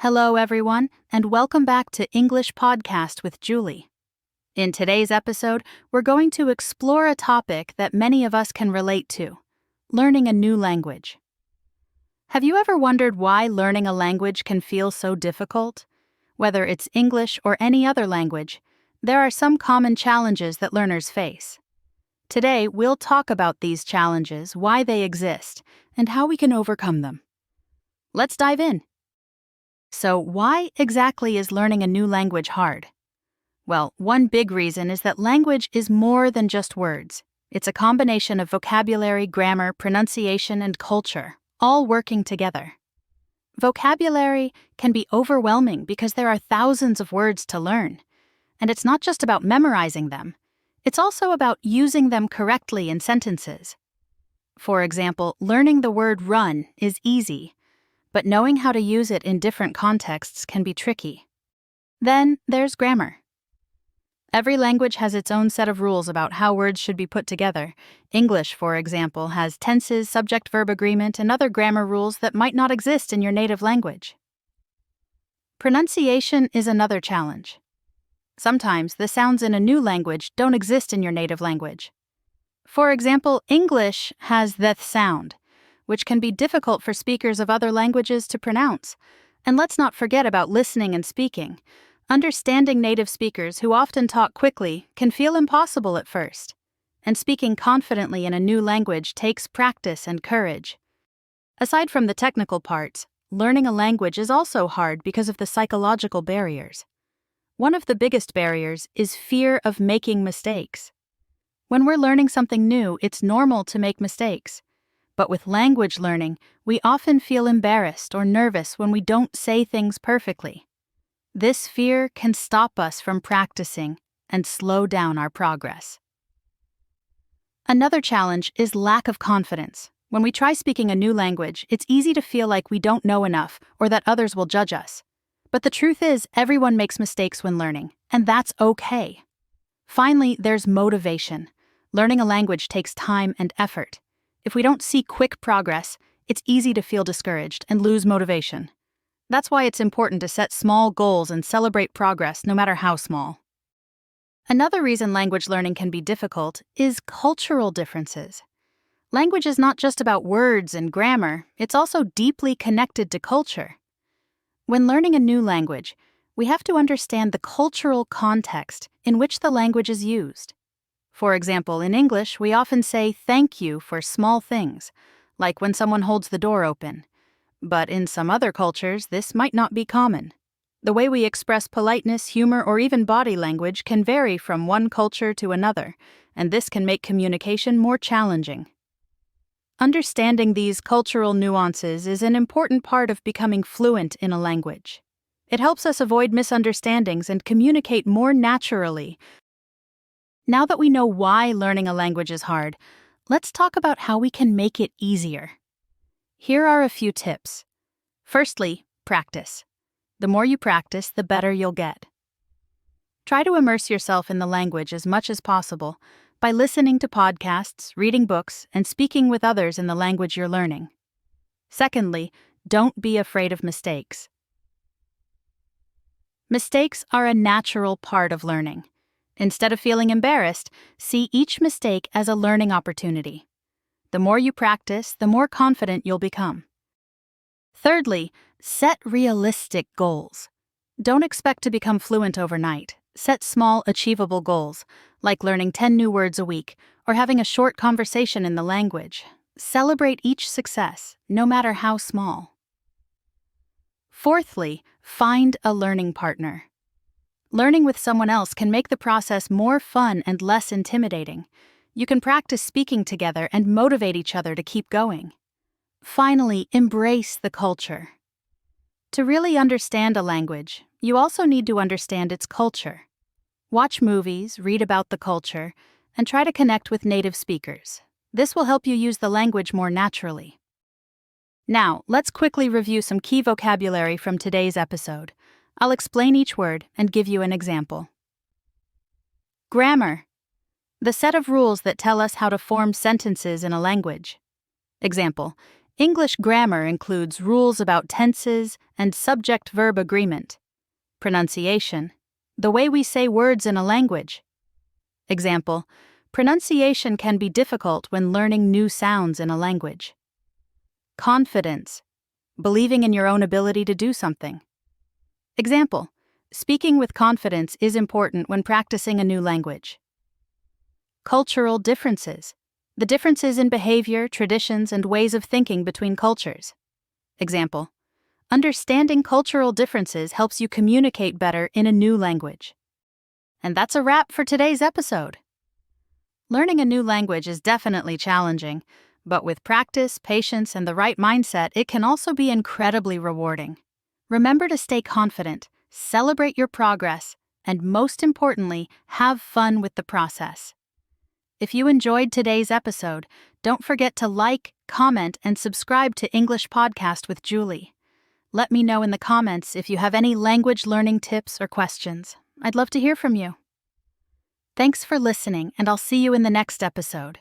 Hello, everyone, and welcome back to English Podcast with Julie. In today's episode, we're going to explore a topic that many of us can relate to: learning a new language. Have you ever wondered why learning a language can feel so difficult? Whether it's English or any other language, there are some common challenges that learners face. Today, we'll talk about these challenges, why they exist, and how we can overcome them. Let's dive in. So, why exactly is learning a new language hard? Well, one big reason is that language is more than just words. It's a combination of vocabulary, grammar, pronunciation, and culture, all working together. Vocabulary can be overwhelming because there are thousands of words to learn. And it's not just about memorizing them. It's also about using them correctly in sentences. For example, learning the word run is easy, but knowing how to use it in different contexts can be tricky. Then there's grammar. Every language has its own set of rules about how words should be put together. English, for example, has tenses, subject-verb agreement, and other grammar rules that might not exist in your native language. Pronunciation is another challenge. Sometimes the sounds in a new language don't exist in your native language. For example, English has the th sound, which can be difficult for speakers of other languages to pronounce. And let's not forget about listening and speaking. Understanding native speakers who often talk quickly can feel impossible at first. And speaking confidently in a new language takes practice and courage. Aside from the technical parts, learning a language is also hard because of the psychological barriers. One of the biggest barriers is fear of making mistakes. When we're learning something new, it's normal to make mistakes. But with language learning, we often feel embarrassed or nervous when we don't say things perfectly. This fear can stop us from practicing and slow down our progress. Another challenge is lack of confidence. When we try speaking a new language, it's easy to feel like we don't know enough or that others will judge us. But the truth is, everyone makes mistakes when learning, and that's okay. Finally, there's motivation. Learning a language takes time and effort. If we don't see quick progress, it's easy to feel discouraged and lose motivation. That's why it's important to set small goals and celebrate progress, no matter how small. Another reason language learning can be difficult is cultural differences. Language is not just about words and grammar, it's also deeply connected to culture. When learning a new language, we have to understand the cultural context in which the language is used. For example, in English, we often say thank you for small things, like when someone holds the door open. But in some other cultures, this might not be common. The way we express politeness, humor, or even body language can vary from one culture to another, and this can make communication more challenging. Understanding these cultural nuances is an important part of becoming fluent in a language. It helps us avoid misunderstandings and communicate more naturally. Now that we know why learning a language is hard, let's talk about how we can make it easier. Here are a few tips. Firstly, practice. The more you practice, the better you'll get. Try to immerse yourself in the language as much as possible by listening to podcasts, reading books, and speaking with others in the language you're learning. Secondly, don't be afraid of mistakes. Mistakes are a natural part of learning. Instead of feeling embarrassed, see each mistake as a learning opportunity. The more you practice, the more confident you'll become. Thirdly, set realistic goals. Don't expect to become fluent overnight. Set small, achievable goals, like learning 10 new words a week or having a short conversation in the language. Celebrate each success, no matter how small. Fourthly, find a learning partner. Learning with someone else can make the process more fun and less intimidating. You can practice speaking together and motivate each other to keep going. Finally, embrace the culture. To really understand a language, you also need to understand its culture. Watch movies, read about the culture, and try to connect with native speakers. This will help you use the language more naturally. Now, let's quickly review some key vocabulary from today's episode. I'll explain each word and give you an example. Grammar. The set of rules that tell us how to form sentences in a language. Example, English grammar includes rules about tenses and subject-verb agreement. Pronunciation, the way we say words in a language. Example, pronunciation can be difficult when learning new sounds in a language. Confidence, believing in your own ability to do something. Example, speaking with confidence is important when practicing a new language. Cultural differences, the differences in behavior, traditions, and ways of thinking between cultures. Example, understanding cultural differences helps you communicate better in a new language. And that's a wrap for today's episode. Learning a new language is definitely challenging, but with practice, patience, and the right mindset, it can also be incredibly rewarding. Remember to stay confident, celebrate your progress, and most importantly, have fun with the process. If you enjoyed today's episode, don't forget to like, comment, and subscribe to English Podcast with Julie. Let me know in the comments if you have any language learning tips or questions. I'd love to hear from you. Thanks for listening, and I'll see you in the next episode.